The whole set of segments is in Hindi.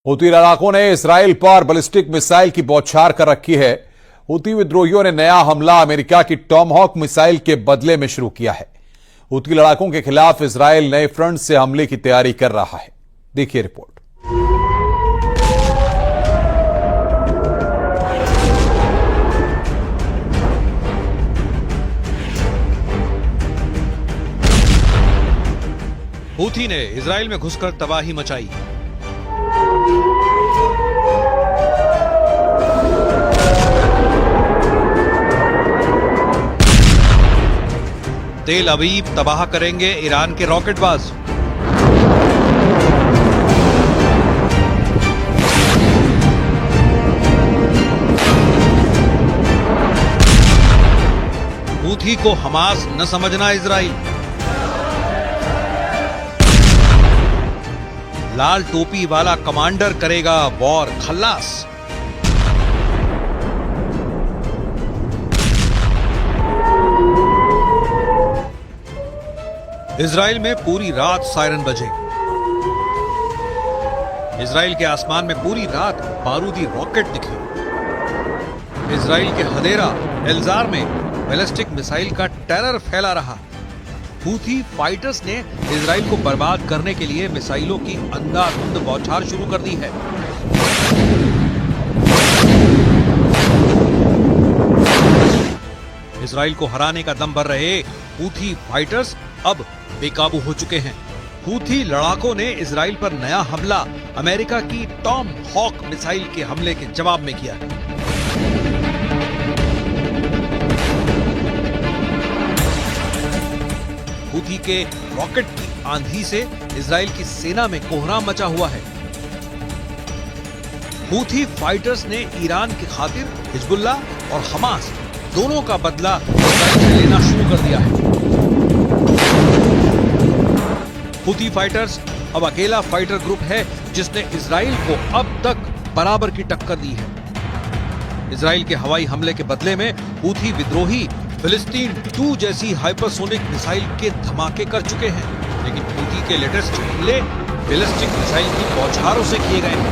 हूती लड़ाकों ने इसराइल पर बैलिस्टिक मिसाइल की बौछार कर रखी है। हूती विद्रोहियों ने नया हमला अमेरिका की टॉमहॉक मिसाइल के बदले में शुरू किया है। हूती लड़ाकों के खिलाफ इसराइल नए फ्रंट से हमले की तैयारी कर रहा है। देखिए रिपोर्ट। हूथी ने इजराइल में घुसकर तबाही मचाई। तेल अवीव तबाह करेंगे ईरान के रॉकेटबाज। हूथी को हमास न समझना इजराइल। लाल टोपी वाला कमांडर करेगा वॉर खल्लास। इजराइल में पूरी रात सायरन बजे। इजराइल के आसमान में पूरी रात बारूदी रॉकेट दिखे। इजराइल के हदेरा एल्जार में बैलिस्टिक मिसाइल का टेरर फैला रहा। हूथी फाइटर्स ने इजराइल को बर्बाद करने के लिए मिसाइलों की अंधाधुंध बौछार शुरू कर दी है। इजराइल को हराने का दम भर रहे हूथी फाइटर्स अब बेकाबू हो चुके हैं। हूथी लड़ाकों ने इजराइल पर नया हमला अमेरिका की टॉम हॉक मिसाइल के हमले के जवाब में किया है। हूथी के रॉकेट की आंधी से इजराइल की सेना में कोहराम मचा हुआ है। हूथी फाइटर्स ने ईरान की खातिर हिजबुल्ला और हमास दोनों का बदला इजराइल से लेना शुरू कर दिया है। हूथी फाइटर्स अब अकेला फाइटर ग्रुप है जिसने इजराइल को अब तक बराबर की टक्कर दी है। इजराइल के हवाई हमले के बदले में हूथी विद्रोही फिलिस्तीन 2 जैसी हाइपरसोनिक मिसाइल के धमाके कर चुके हैं, लेकिन हूथी के लेटेस्ट हमले बैलिस्टिक मिसाइल की बौछारों से किए गए हैं।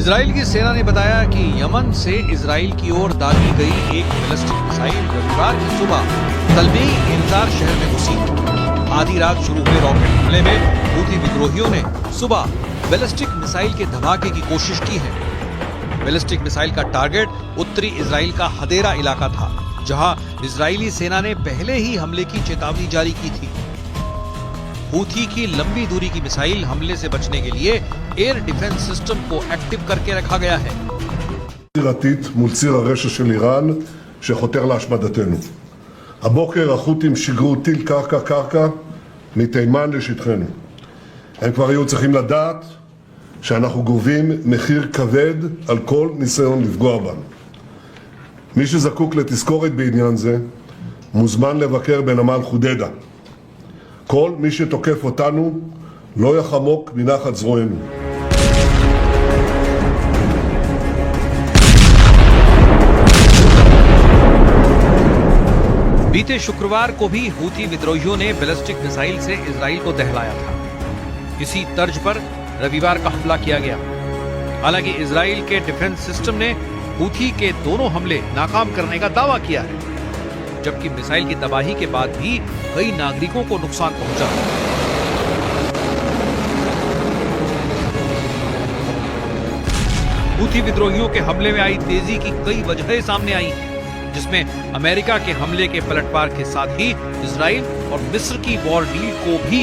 इजराइल की सेना ने बताया कि यमन से इजराइल की ओर दागी गई एक बैलिस्टिक मिसाइल रविवार की सुबह तलबी इंजार शहर में घुसी। आधी रात शुरू हुए रॉकेट हमले में हूथी विद्रोहियों ने सुबह बैलिस्टिक मिसाइल के धमाके की कोशिश की है। बैलिस्टिक मिसाइल का टारगेट उत्तरी इजराइल का हदेरा इलाका था, जहां इजरायली सेना ने पहले ही हमले की चेतावनी जारी की थी। हूथी की लंबी दूरी की मिसाइल हमले से बचने के लिए एयर डिफेंस सिस्टम को एक्टिव करके रखा गया है। מול ציר הרשע של איראן שחותר להשמדתנו. הבוקר החות'ים שיגרו טיל קרקע מתימן לשטחנו. הם כבר היו צריכים לדעת שאנחנו גובים מחיר כבד על כל ניסיון לפגוע בנו. מי שזקוק לתזכורת בעניין זה מוזמן לבקר בנמל חודדה. כל מי שתוקף אותנו לא יחמוק מנחת זרוענו. बीते शुक्रवार को भी हूथी विद्रोहियों ने बैलिस्टिक मिसाइल से इजराइल को दहलाया था। इसी तर्ज पर रविवार का हमला किया गया। हालांकि इजराइल के डिफेंस सिस्टम ने हूथी के दोनों हमले नाकाम करने का दावा किया है, जबकि मिसाइल की तबाही के बाद भी कई नागरिकों को नुकसान पहुंचा। हूथी विद्रोहियों के हमले में आई तेजी की कई वजहें सामने आई हैं, जिसमें अमेरिका के हमले के पलटवार के साथ ही इजराइल और मिस्र की वॉर डील को भी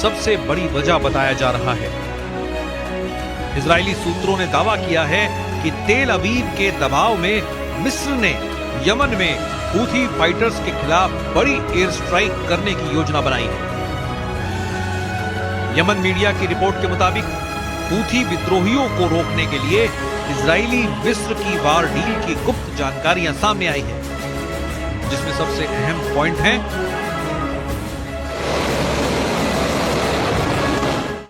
सबसे बड़ी वजह बताया जा रहा है। इजरायली सूत्रों ने दावा किया है कि तेल अवीव के दबाव में मिस्र ने यमन में हूथी फाइटर्स के खिलाफ बड़ी एयर स्ट्राइक करने की योजना बनाई है। यमन मीडिया की रिपोर्ट के मुताबिक हूथी विद्रोहियों को रोकने के लिए इजरायली मिस्र की वार डील की गुप्त जानकारियां सामने आई है, जिसमें सबसे अहम पॉइंट है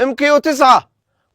MQ-9،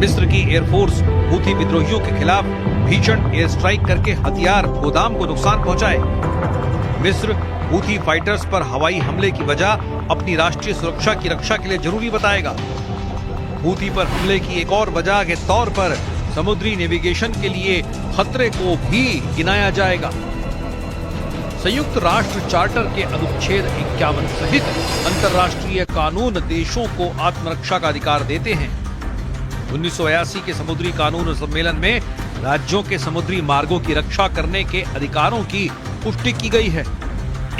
मिस्र की एयरफोर्स हूथी विद्रोहियों के खिलाफ भीषण एयर स्ट्राइक करके हथियार गोदाम को नुकसान पहुंचाए। मिस्र हूथी फाइटर्स पर हवाई हमले की वजह अपनी राष्ट्रीय सुरक्षा की रक्षा के लिए जरूरी बताएगा। हूथी पर हमले की एक और वजह के तौर पर समुद्री नेविगेशन के लिए खतरे को भी गिनाया जाएगा। संयुक्त राष्ट्र चार्टर के अनुच्छेद 51 सहित अंतर्राष्ट्रीय कानून देशों को आत्मरक्षा का अधिकार देते हैं। 1982 के समुद्री कानून सम्मेलन में राज्यों के समुद्री मार्गों की रक्षा करने के अधिकारों की पुष्टि की गई है।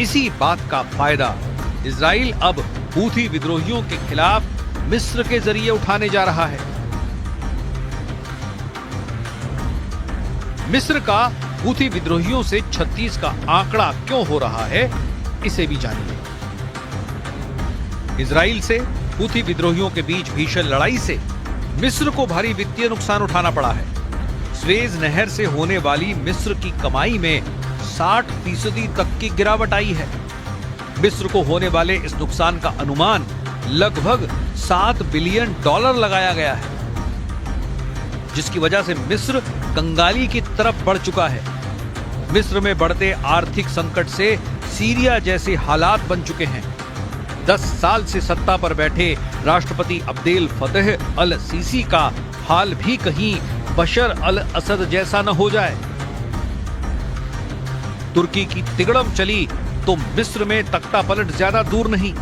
इसी बात का फायदा इजराइल अब हूथी विद्रोहियों के खिलाफ मिस्र के जरिए उठाने जा रहा है। मिस्र का हूथी विद्रोहियों से 36 का आंकड़ा क्यों हो रहा है, इसे भी जानिए। इजराइल से हूथी विद्रोहियों के बीच भीषण लड़ाई से मिस्र को भारी वित्तीय नुकसान उठाना पड़ा है। स्वेज नहर से होने वाली मिस्र की कमाई में 60% तक की गिरावट आई है। मिस्र को होने वाले इस नुकसान का अनुमान लगभग $7 बिलियन लगाया गया है, जिसकी वजह से मिस्र कंगाली की तरफ बढ़ चुका है। मिस्र में बढ़ते आर्थिक संकट से सीरिया जैसे हालात बन चुके हैं। 10 साल से सत्ता पर बैठे राष्ट्रपति अब्देल फतेह अल सीसी का हाल भी कहीं बशर अल असद जैसा न हो जाए। तुर्की की तिगड़म चली तो मिस्र में तख्ता पलट ज्यादा दूर नहीं,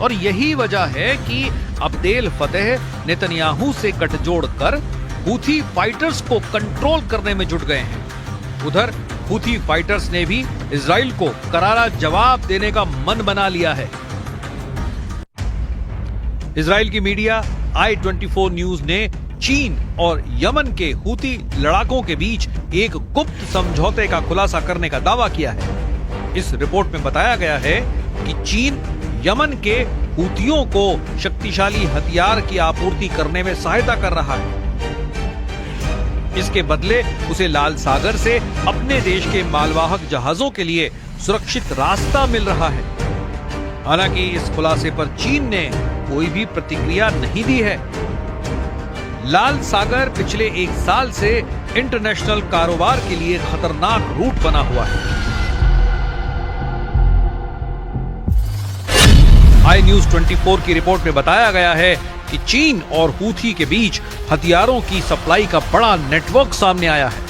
और यही वजह है कि अब्देल फतेह नेतन्याहू से गठजोड़ कर हूथी फाइटर्स को कंट्रोल करने में जुट गए हैं। उधर हूथी फाइटर्स ने भी इजराइल को करारा जवाब देने का मन बना लिया है। इजराइल की मीडिया I-24 न्यूज ने चीन और यमन के हूथी लड़ाकों के बीच एक गुप्त समझौते का खुलासा करने का दावा किया है। इस रिपोर्ट में बताया गया है कि चीन यमन के हूथियों को शक्तिशाली हथियार की आपूर्ति करने में सहायता कर रहा है। इसके बदले उसे लाल सागर से अपने देश के मालवाहक जहाजों के लिए सुरक्षित रास्ता मिल रहा है। हालांकि इस खुलासे पर चीन ने कोई भी प्रतिक्रिया नहीं दी है। लाल सागर पिछले 1 साल से इंटरनेशनल कारोबार के लिए खतरनाक रूट बना हुआ है। I-News-24 की रिपोर्ट में बताया गया है कि चीन और हूथी के बीच हथियारों की सप्लाई का बड़ा नेटवर्क सामने आया है,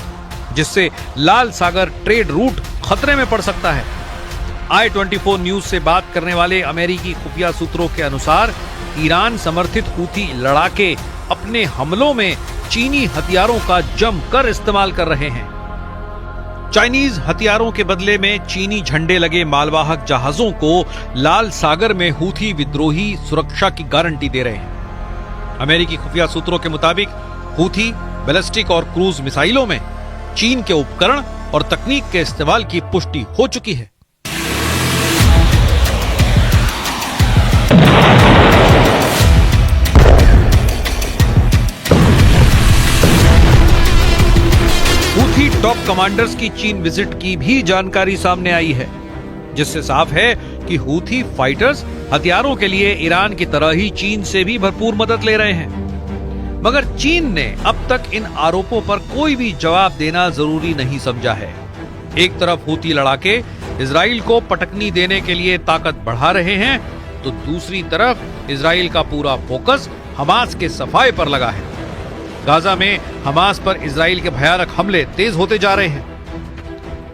जिससे लाल सागर ट्रेड रूट खतरे में पड़ सकता है। I-24 न्यूज से बात करने वाले अमेरिकी खुफिया सूत्रों के अनुसार ईरान समर्थित हूथी लड़ाके अपने हमलों में चीनी हथियारों का जमकर इस्तेमाल कर रहे हैं। चाइनीज हथियारों के बदले में चीनी झंडे लगे मालवाहक जहाजों को लाल सागर में हूथी विद्रोही सुरक्षा की गारंटी दे रहे हैं। अमेरिकी खुफिया सूत्रों के मुताबिक हूथी बैलिस्टिक और क्रूज मिसाइलों में चीन के उपकरण और तकनीक के इस्तेमाल की पुष्टि हो चुकी है। हूथी टॉप कमांडर्स की चीन विजिट की भी जानकारी सामने आई है, जिससे साफ है कि हूथी फाइटर्स हथियारों के लिए ईरान की तरह ही चीन से भी भरपूर मदद ले रहे हैं। मगर चीन ने अब तक इन आरोपों पर कोई भी जवाब देना जरूरी नहीं समझा है। एक तरफ हूथी लड़ाके इजराइल को पटकनी देने के लिए ताकत बढ़ा रहे हैं, तो दूसरी तरफ इजराइल का पूरा फोकस हमास के सफाए पर लगा है। गाजा में हमास पर इजराइल के भयानक हमले तेज होते जा रहे हैं।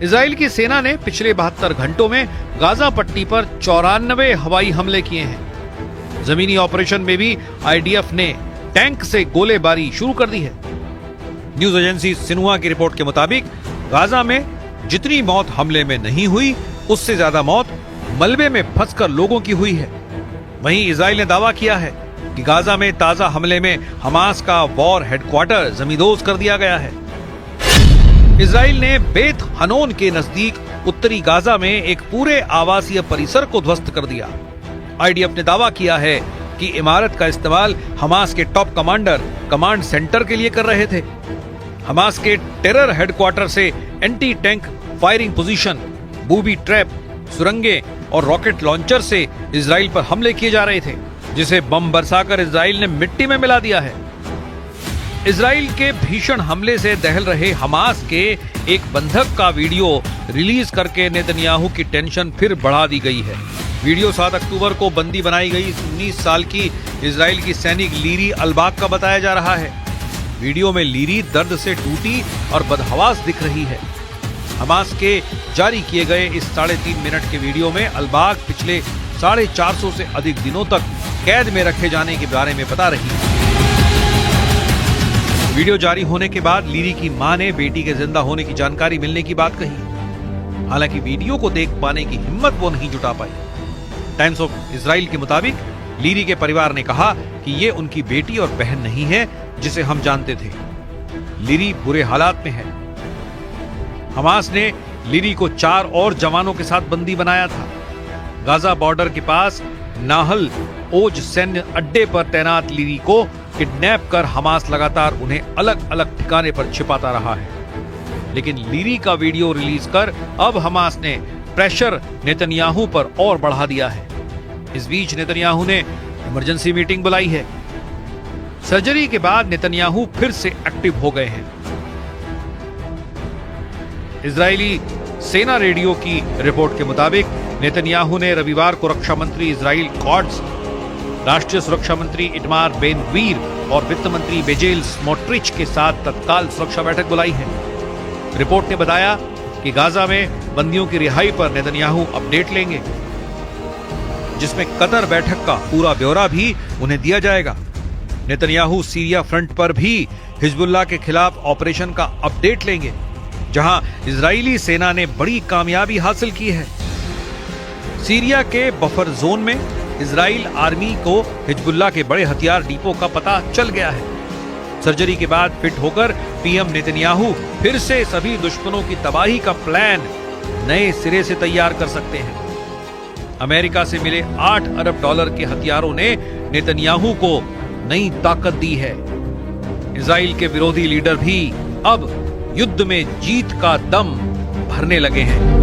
इजराइल की सेना ने पिछले 72 घंटों में गाजा पट्टी पर 94 हवाई हमले किए हैं। जमीनी ऑपरेशन में भी आईडीएफ ने टैंक से गोलेबारी शुरू कर दी है। न्यूज एजेंसी सिन्हुआ की रिपोर्ट के मुताबिक गाजा में जितनी मौत हमले में नहीं हुई, उससे ज्यादा मौत मलबे में फंसकर लोगों की हुई है। वहीं इजराइल ने दावा किया है कि गाजा में ताजा हमले में हमास का वॉर हेडक्वार्टर जमींदोज कर दिया गया है। इजराइल ने बेत हनोन के नजदीक उत्तरी गाजा में एक पूरे आवासीय परिसर को ध्वस्त कर दिया। आईडीएफ ने दावा किया है कि इमारत का इस्तेमाल हमास के टॉप कमांडर कमांड सेंटर के लिए कर रहे थे। हमास के टेरर हेडक्वार्टर से anti tank firing position, booby trap, सुरंगें और रॉकेट लॉन्चर से इजराइल पर हमले किए जा रहे थे, जिसे बम बरसाकर इजराइल ने मिट्टी में मिला दिया है। इजराइल के भीषण हमले से दहल रहे हमास के एक बंधक का वीडियो रिलीज करके नेतन्याहू की टेंशन फिर बढ़ा दी गई है। वीडियो 7 अक्टूबर को बंदी बनाई गई 19 साल की इजराइल की सैनिक लीरी अलबाग का बताया जा रहा है। वीडियो में लीरी दर्द से टूटी और बदहवास दिख रही है। हमास के जारी किए गए इस 3.5 मिनट के वीडियो में अलबाग पिछले 450 से अधिक दिनों तक कैद में रखे जाने के बारे में बता रही है। वीडियो जारी होने के बाद लीरी की मां ने बेटी के जिंदा होने की जानकारी मिलने की बात कही। हालांकि वीडियो को देख पाने की हिम्मत वो नहीं जुटा पाई। टाइम्स ऑफ इजराइल के मुताबिक लीरी के परिवार ने कहा कि ये उनकी बेटी और बहन नहीं है जिसे हम जानते थे। लीरी बुरे हालात में है। हमास ने लीरी को 4 और जवानों के साथ बंदी बनाया था। गाजा बॉर्डर के पास नाहल ओज सैन्य अड्डे पर तैनात लीरी को किडनैप कर हमास लगातार उन्हें अलग अलग ठिकाने पर छिपाता रहा है। लेकिन लीरी का वीडियो रिलीज कर अब हमास ने प्रेशर नेतन्याहू पर और बढ़ा दिया है। इस बीच नेतन्याहू ने इमरजेंसी मीटिंग बुलाई है। सर्जरी के बाद नेतन्याहू फिर से एक्टिव हो गए हैं। इजरायली सेना रेडियो की रिपोर्ट के मुताबिक नेतन्याहू ने रविवार को रक्षा मंत्री इजराइल कॉट्स, राष्ट्रीय सुरक्षा मंत्री इटमार बेन गवीर और वित्त मंत्री बेजेल स्मोट्रिच के साथ तत्काल सुरक्षा बैठक बुलाई है। रिपोर्ट ने बताया कि गाजा में बंदियों की रिहाई पर नेतन्याहू अपडेट लेंगे, जिसमें कतर बैठक का पूरा ब्यौरा भी उन्हें दिया जाएगा। नेतन्याहू सीरिया फ्रंट पर भी हिजबुल्लाह के खिलाफ ऑपरेशन का अपडेट लेंगे, जहां इजरायली सेना ने बड़ी कामयाबी हासिल की है। सीरिया के बफर जोन में इजराइल आर्मी को हिजबुल्लाह के बड़े हथियार डिपो का पता चल गया है। सर्जरी के बाद फिट होकर पीएम नेतन्याहू फिर से सभी दुश्मनों की तबाही का प्लान नए सिरे से तैयार कर सकते हैं। अमेरिका से मिले $8 अरब के हथियारों ने नेतन्याहू को नई ताकत दी है। इजराइल के विरोधी लीडर भी अब युद्ध में जीत का दम भरने लगे हैं।